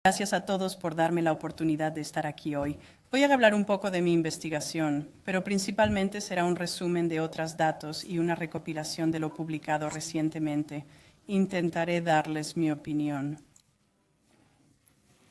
Gracias a todos por darme la oportunidad de estar aquí hoy. Voy a hablar un poco de mi investigación, pero principalmente será un resumen de otros datos y una recopilación de lo publicado recientemente. Intentaré darles mi opinión.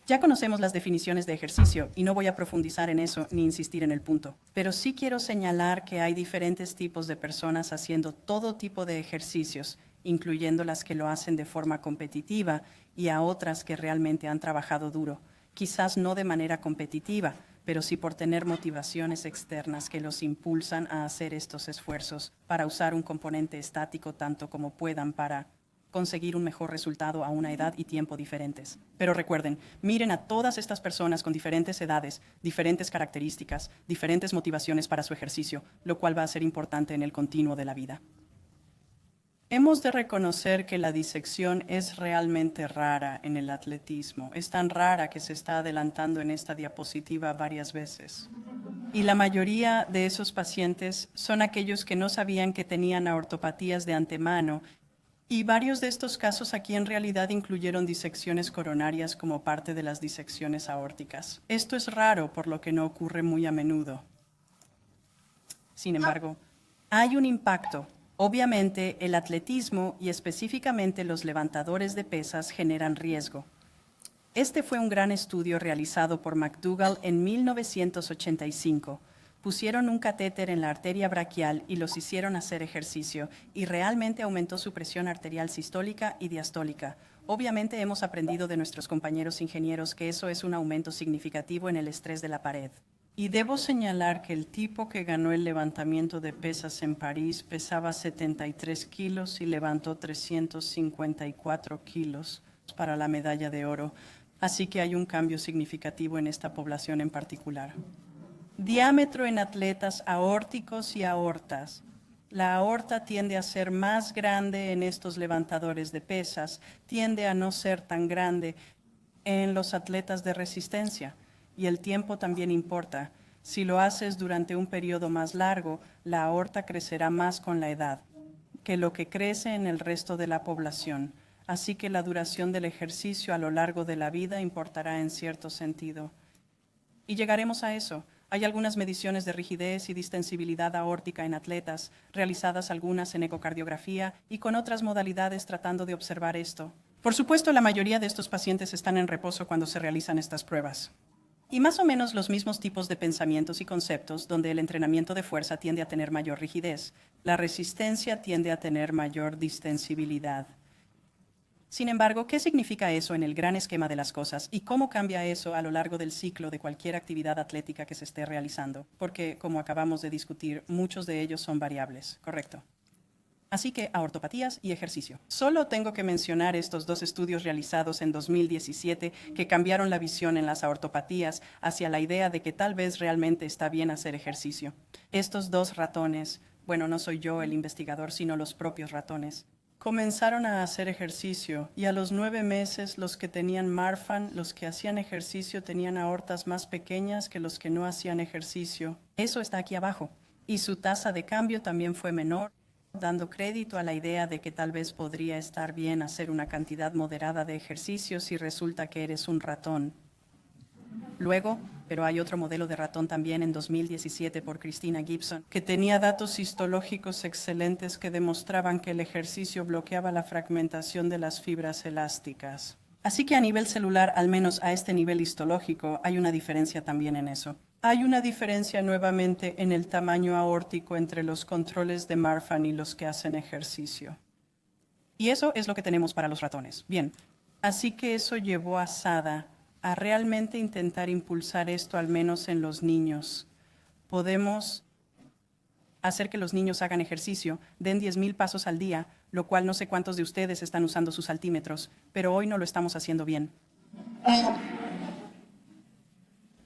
Ya conocemos las definiciones de ejercicio y no voy a profundizar en eso ni insistir en el punto, pero sí quiero señalar que hay diferentes tipos de personas haciendo todo tipo de ejercicios, incluyendo las que lo hacen de forma competitiva y a otras que realmente han trabajado duro, quizás no de manera competitiva, pero sí por tener motivaciones externas que los impulsan a hacer estos esfuerzos para usar un componente estático tanto como puedan para conseguir un mejor resultado a una edad y tiempo diferentes. Pero recuerden, miren a todas estas personas con diferentes edades, diferentes características, diferentes motivaciones para su ejercicio, lo cual va a ser importante en el continuo de la vida. Hemos de reconocer que la disección es realmente rara en el atletismo. Es tan rara que se está adelantando en esta diapositiva varias veces. Y la mayoría de esos pacientes son aquellos que no sabían que tenían aortopatías de antemano. Y varios de estos casos aquí en realidad incluyeron disecciones coronarias como parte de las disecciones aórticas. Esto es raro, por lo que no ocurre muy a menudo. Sin embargo, hay un impacto. Obviamente, el atletismo y específicamente los levantadores de pesas generan riesgo. Este fue un gran estudio realizado por McDougall en 1985. Pusieron un catéter en la arteria braquial y los hicieron hacer ejercicio, y realmente aumentó su presión arterial sistólica y diastólica. Obviamente hemos aprendido de nuestros compañeros ingenieros que eso es un aumento significativo en el estrés de la pared. Y debo señalar que el tipo que ganó el levantamiento de pesas en París pesaba 73 kilos y levantó 354 kilos para la medalla de oro. Así que hay un cambio significativo en esta población en particular. Diámetro en atletas aórticos y aortas. La aorta tiende a ser más grande en estos levantadores de pesas, tiende a no ser tan grande en los atletas de resistencia. Y el tiempo también importa. Si lo haces durante un periodo más largo, la aorta crecerá más con la edad que lo que crece en el resto de la población. Así que la duración del ejercicio a lo largo de la vida importará en cierto sentido. Y llegaremos a eso. Hay algunas mediciones de rigidez y distensibilidad aórtica en atletas, realizadas algunas en ecocardiografía y con otras modalidades tratando de observar esto. Por supuesto, la mayoría de estos pacientes están en reposo cuando se realizan estas pruebas. Y más o menos los mismos tipos de pensamientos y conceptos donde el entrenamiento de fuerza tiende a tener mayor rigidez, la resistencia tiende a tener mayor distensibilidad. Sin embargo, ¿qué significa eso en el gran esquema de las cosas y cómo cambia eso a lo largo del ciclo de cualquier actividad atlética que se esté realizando? Porque, como acabamos de discutir, muchos de ellos son variables, ¿correcto? Así que aortopatías y ejercicio. Solo tengo que mencionar estos dos estudios realizados en 2017 que cambiaron la visión en las aortopatías hacia la idea de que tal vez realmente está bien hacer ejercicio. Estos dos ratones, bueno, no soy yo el investigador, sino los propios ratones, comenzaron a hacer ejercicio y a los 9 meses los que tenían Marfan, los que hacían ejercicio tenían aortas más pequeñas que los que no hacían ejercicio. Eso está aquí abajo. Y su tasa de cambio también fue menor, dando crédito a la idea de que tal vez podría estar bien hacer una cantidad moderada de ejercicio si resulta que eres un ratón. Luego, pero hay otro modelo de ratón también en 2017 por Christina Gibson, que tenía datos histológicos excelentes que demostraban que el ejercicio bloqueaba la fragmentación de las fibras elásticas. Así que a nivel celular, al menos a este nivel histológico, hay una diferencia también en eso. Hay una diferencia nuevamente en el tamaño aórtico entre los controles de Marfan y los que hacen ejercicio. Y eso es lo que tenemos para los ratones. Bien, así que eso llevó a Sada a realmente intentar impulsar esto al menos en los niños. Podemos hacer que los niños hagan ejercicio, den 10,000 pasos al día, lo cual no sé cuántos de ustedes están usando sus altímetros, pero hoy no lo estamos haciendo bien.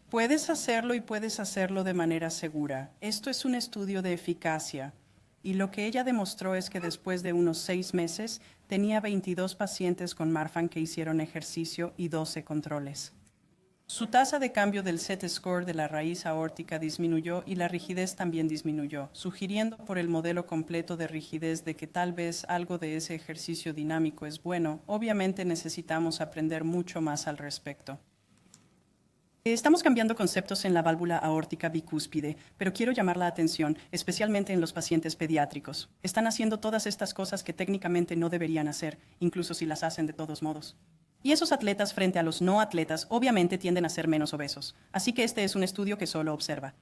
Puedes hacerlo y puedes hacerlo de manera segura. Esto es un estudio de eficacia. Y lo que ella demostró es que después de unos 6 meses tenía 22 pacientes con Marfan que hicieron ejercicio y 12 controles. Su tasa de cambio del Z-score de la raíz aórtica disminuyó y la rigidez también disminuyó, sugiriendo por el modelo completo de rigidez de que tal vez algo de ese ejercicio dinámico es bueno. Obviamente necesitamos aprender mucho más al respecto. Estamos cambiando conceptos en la válvula aórtica bicúspide, pero quiero llamar la atención, especialmente en los pacientes pediátricos. Están haciendo todas estas cosas que técnicamente no deberían hacer, incluso si las hacen de todos modos. Y esos atletas frente a los no atletas obviamente tienden a ser menos obesos. Así que este es un estudio que solo observa.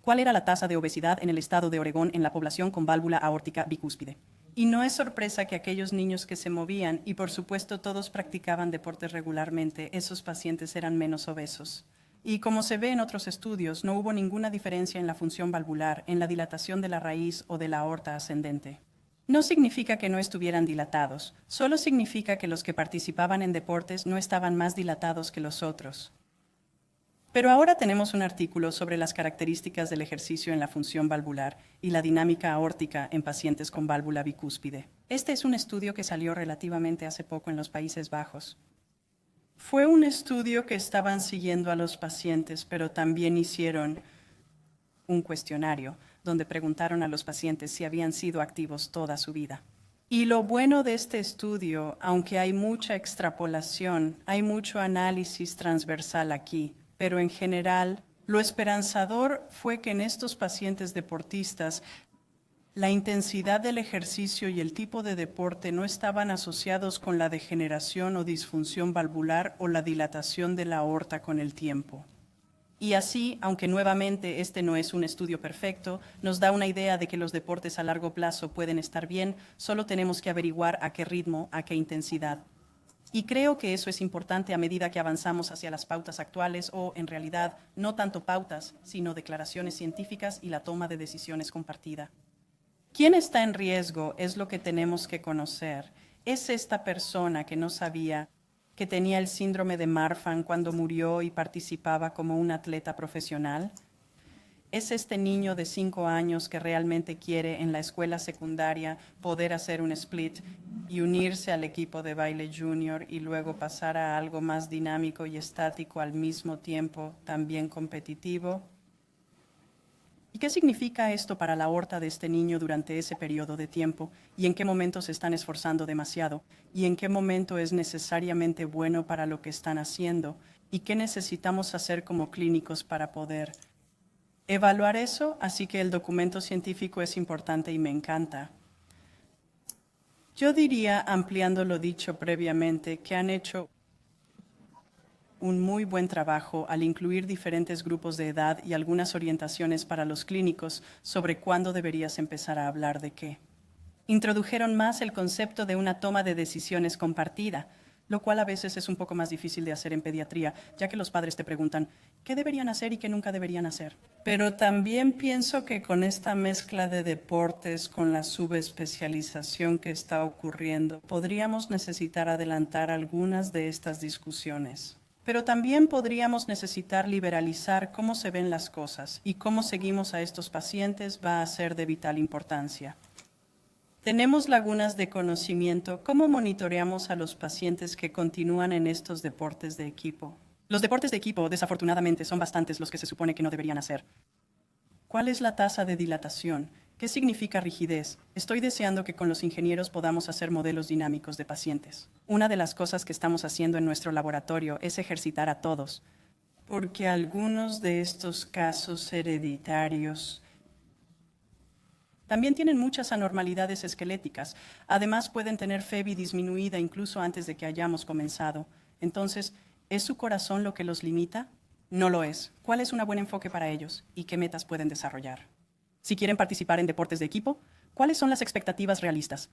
¿Cuál era la tasa de obesidad en el estado de Oregón en la población con válvula aórtica bicúspide? Y no es sorpresa que aquellos niños que se movían, y por supuesto todos practicaban deportes regularmente, esos pacientes eran menos obesos. Y como se ve en otros estudios, no hubo ninguna diferencia en la función valvular, en la dilatación de la raíz o de la aorta ascendente. No significa que no estuvieran dilatados, solo significa que los que participaban en deportes no estaban más dilatados que los otros. Pero ahora tenemos un artículo sobre las características del ejercicio en la función valvular y la dinámica aórtica en pacientes con válvula bicúspide. Este es un estudio que salió relativamente hace poco en los Países Bajos. Fue un estudio que estaban siguiendo a los pacientes, pero también hicieron un cuestionario donde preguntaron a los pacientes si habían sido activos toda su vida. Y lo bueno de este estudio, aunque hay mucha extrapolación, hay mucho análisis transversal aquí, pero en general, lo esperanzador fue que en estos pacientes deportistas, la intensidad del ejercicio y el tipo de deporte no estaban asociados con la degeneración o disfunción valvular o la dilatación de la aorta con el tiempo. Y así, aunque nuevamente este no es un estudio perfecto, nos da una idea de que los deportes a largo plazo pueden estar bien, solo tenemos que averiguar a qué ritmo, a qué intensidad. Y creo que eso es importante a medida que avanzamos hacia las pautas actuales o, en realidad, no tanto pautas, sino declaraciones científicas y la toma de decisiones compartida. ¿Quién está en riesgo? Es lo que tenemos que conocer. ¿Es esta persona que no sabía que tenía el síndrome de Marfan cuando murió y participaba como un atleta profesional? ¿Es este niño de 5 años que realmente quiere en la escuela secundaria poder hacer un split y unirse al equipo de baile junior y luego pasar a algo más dinámico y estático al mismo tiempo, también competitivo? ¿Y qué significa esto para la aorta de este niño durante ese periodo de tiempo? ¿Y en qué momento se están esforzando demasiado? ¿Y en qué momento es necesariamente bueno para lo que están haciendo? ¿Y qué necesitamos hacer como clínicos para poder evaluar eso? Así que el documento científico es importante y me encanta. Yo diría, ampliando lo dicho previamente, que han hecho un muy buen trabajo al incluir diferentes grupos de edad y algunas orientaciones para los clínicos sobre cuándo deberías empezar a hablar de qué. Introdujeron más el concepto de una toma de decisiones compartida, lo cual a veces es un poco más difícil de hacer en pediatría, ya que los padres te preguntan qué deberían hacer y qué nunca deberían hacer. Pero también pienso que con esta mezcla de deportes, con la subespecialización que está ocurriendo, podríamos necesitar adelantar algunas de estas discusiones. Pero también podríamos necesitar liberalizar cómo se ven las cosas y cómo seguimos a estos pacientes va a ser de vital importancia. Tenemos lagunas de conocimiento. ¿Cómo monitoreamos a los pacientes que continúan en estos deportes de equipo? Los deportes de equipo, desafortunadamente, son bastantes los que se supone que no deberían hacer. ¿Cuál es la tasa de dilatación? ¿Qué significa rigidez? Estoy deseando que con los ingenieros podamos hacer modelos dinámicos de pacientes. Una de las cosas que estamos haciendo en nuestro laboratorio es ejercitar a todos, porque algunos de estos casos hereditarios también tienen muchas anormalidades esqueléticas. Además, pueden tener FEBI disminuida incluso antes de que hayamos comenzado. Entonces, ¿es su corazón lo que los limita? No lo es. ¿Cuál es un buen enfoque para ellos? ¿Y qué metas pueden desarrollar? Si quieren participar en deportes de equipo, ¿cuáles son las expectativas realistas?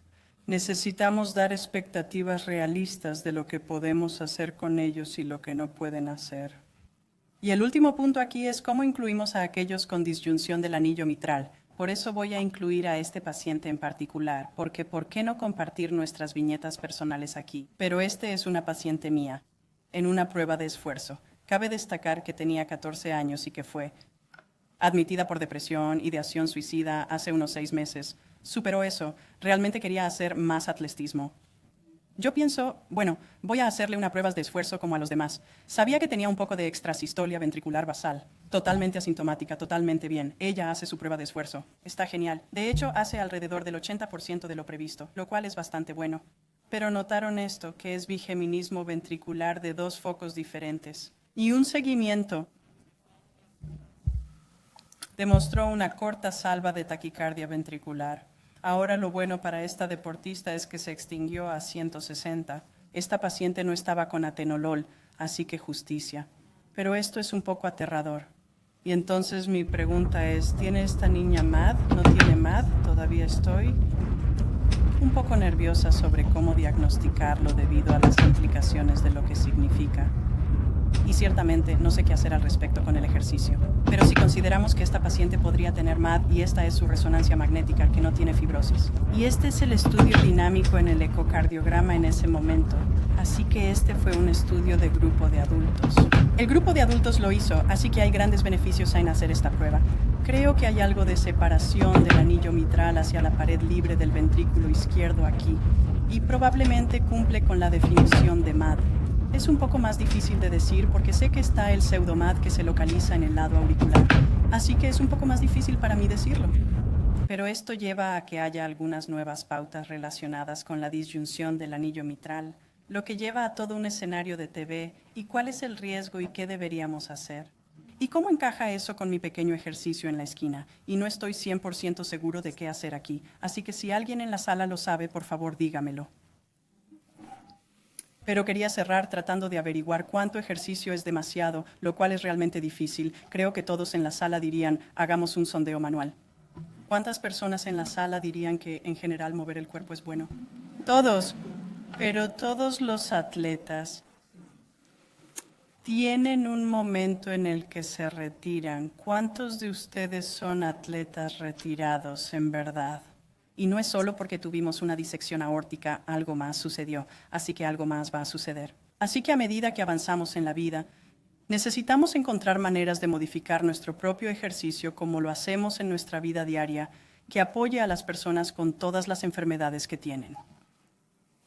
Necesitamos dar expectativas realistas de lo que podemos hacer con ellos y lo que no pueden hacer. Y el último punto aquí es cómo incluimos a aquellos con disyunción del anillo mitral. Por eso voy a incluir a este paciente en particular, porque ¿por qué no compartir nuestras viñetas personales aquí? Pero este es una paciente mía, en una prueba de esfuerzo. Cabe destacar que tenía 14 años y que fue admitida por depresión, ideación suicida hace unos 6 meses. Superó eso. Realmente quería hacer más atletismo. Yo pienso, bueno, voy a hacerle una prueba de esfuerzo como a los demás. Sabía que tenía un poco de extrasistolia ventricular basal. Totalmente asintomática, totalmente bien. Ella hace su prueba de esfuerzo. Está genial. De hecho, hace alrededor del 80% de lo previsto, lo cual es bastante bueno. Pero notaron esto, que es bigeminismo ventricular de 2 focos diferentes. Y un seguimiento demostró una corta salva de taquicardia ventricular. Ahora lo bueno para esta deportista es que se extinguió a 160. Esta paciente no estaba con atenolol, así que justicia. Pero esto es un poco aterrador. Y entonces mi pregunta es, ¿tiene esta niña MAD? ¿No tiene MAD? Todavía estoy un poco nerviosa sobre cómo diagnosticarlo debido a las implicaciones de lo que significa. Y ciertamente no sé qué hacer al respecto con el ejercicio. Pero si consideramos que esta paciente podría tener MAD y esta es su resonancia magnética que no tiene fibrosis. Y este es el estudio dinámico en el ecocardiograma en ese momento. Así que este fue un estudio de grupo de adultos. El grupo de adultos lo hizo, así que hay grandes beneficios en hacer esta prueba. Creo que hay algo de separación del anillo mitral hacia la pared libre del ventrículo izquierdo aquí. Y probablemente cumple con la definición de MAD. Es un poco más difícil de decir porque sé que está el pseudomad que se localiza en el lado auricular, así que es un poco más difícil para mí decirlo. Pero esto lleva a que haya algunas nuevas pautas relacionadas con la disyunción del anillo mitral, lo que lleva a todo un escenario de TV y cuál es el riesgo y qué deberíamos hacer. ¿Y cómo encaja eso con mi pequeño ejercicio en la esquina? Y no estoy 100% seguro de qué hacer aquí, así que si alguien en la sala lo sabe, por favor dígamelo. Pero quería cerrar tratando de averiguar cuánto ejercicio es demasiado, lo cual es realmente difícil. Creo que todos en la sala dirían, hagamos un sondeo manual. ¿Cuántas personas en la sala dirían que en general mover el cuerpo es bueno? Todos, pero todos los atletas tienen un momento en el que se retiran. ¿Cuántos de ustedes son atletas retirados en verdad? Y no es solo porque tuvimos una disección aórtica, algo más sucedió, así que algo más va a suceder. Así que a medida que avanzamos en la vida, necesitamos encontrar maneras de modificar nuestro propio ejercicio como lo hacemos en nuestra vida diaria, que apoye a las personas con todas las enfermedades que tienen.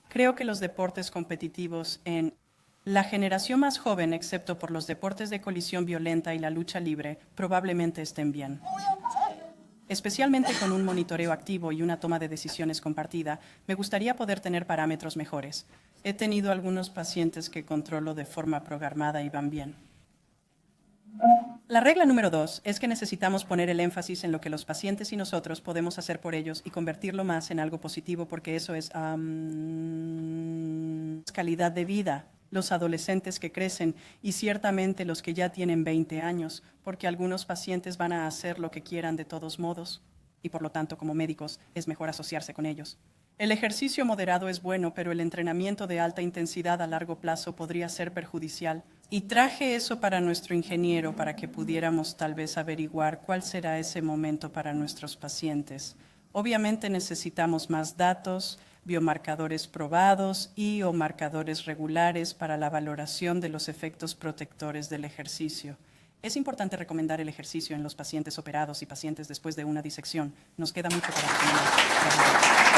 Creo que los deportes competitivos en la generación más joven, excepto por los deportes de colisión violenta y la lucha libre, probablemente estén bien. Especialmente con un monitoreo activo y una toma de decisiones compartida, me gustaría poder tener parámetros mejores. He tenido algunos pacientes que controlo de forma programada y van bien. La regla número 2 es que necesitamos poner el énfasis en lo que los pacientes y nosotros podemos hacer por ellos y convertirlo más en algo positivo porque eso es calidad de vida. Los adolescentes que crecen y ciertamente los que ya tienen 20 años, porque algunos pacientes van a hacer lo que quieran de todos modos y por lo tanto como médicos es mejor asociarse con ellos. El ejercicio moderado es bueno, pero el entrenamiento de alta intensidad a largo plazo podría ser perjudicial. Y traje eso para nuestro ingeniero para que pudiéramos tal vez averiguar cuál será ese momento para nuestros pacientes. Obviamente necesitamos más datos, biomarcadores probados y o marcadores regulares para la valoración de los efectos protectores del ejercicio. Es importante recomendar el ejercicio en los pacientes operados y pacientes después de una disección. Nos queda mucho para recomendar.